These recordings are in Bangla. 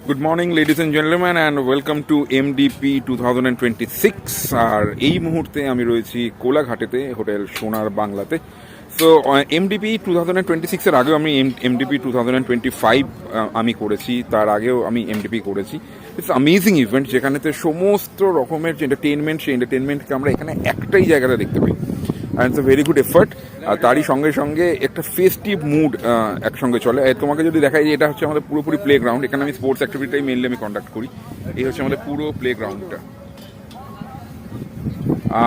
Good morning ladies and gentleman and welcome to MDP 2026। আর এই মুহূর্তে আমি রয়েছি কোলাঘাটেতে হোটেল সোনার বাংলাতে। সো এমডিপি 2026-এর আগেও আমি এমডিপি 2025 আমি করেছি, তার আগেও আমি এমডিপি করেছি। ইটস অ্যামেজিং ইভেন্ট, যেখানেতে সমস্ত রকমের যে এন্টারটেনমেন্ট, সেই এন্টারটেনমেন্টকে আমরা এখানে একটাই জায়গাতে দেখতে পাই। And it's a very good effort. আর তারই সঙ্গে সঙ্গে একটা ফেস্টিভ মুড একসঙ্গে চলে। তোমাকে যদি দেখাই যে এটা হচ্ছে আমাদের পুরোপুরি প্লে গ্রাউন্ড, এখানে আমি স্পোর্টস অ্যাক্টিভিটিটাই মেনলি আমি কন্ডাক্ট করি। এই হচ্ছে আমাদের পুরো প্লে গ্রাউন্ডটা।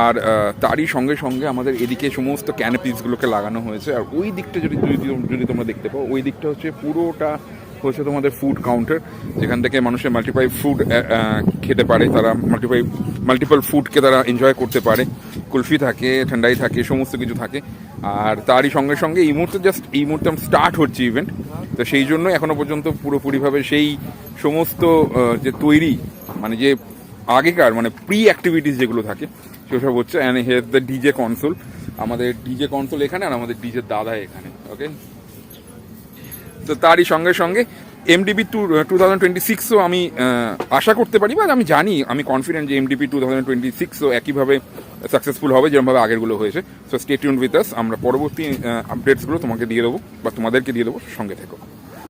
আর তারই সঙ্গে সঙ্গে আমাদের এদিকে সমস্ত ক্যানোপিসগুলোকে লাগানো হয়েছে। আর ওই দিকটা যদি যদি তোমরা দেখতে পাও, ওই দিকটা হচ্ছে পুরোটা হচ্ছে তোমাদের ফুড কাউন্টার, যেখান থেকে মানুষের মাল্টিপাল ফুড খেতে পারে, তারা মাল্টিপল ফুডকে তারা এনজয় করতে পারে। কুলফি থাকে, ঠান্ডাই থাকে, সমস্ত কিছু থাকে। আর তারই সঙ্গে সঙ্গে এই মুহূর্তে স্টার্ট হচ্ছে ইভেন্ট। তো সেই জন্য এখনো পর্যন্ত পুরোপুরিভাবে সেই সমস্ত যে তৈরি, মানে যে আগেকার মানে প্রি অ্যাক্টিভিটিস যেগুলো থাকে সেসব হচ্ছে। And here the DJ console, আমাদের ডিজে কনসোল এখানে, আর আমাদের ডিজে দাদা এখানে। ওকে, তো তারই সঙ্গে সঙ্গে এমডিপি 2026ও আমি আশা করতে পারি, বা আমি জানি, আমি কনফিডেন্ট যে এমডিপি 2026ও একইভাবে সাকসেসফুল হবে যেরকমভাবে আগেরগুলো হয়েছে। So stay tuned with us, আমরা পরবর্তী আপডেটসগুলো তোমাকে দিয়ে দেবো বা তোমাদেরকে দিয়ে দেবো, সঙ্গে থেকো।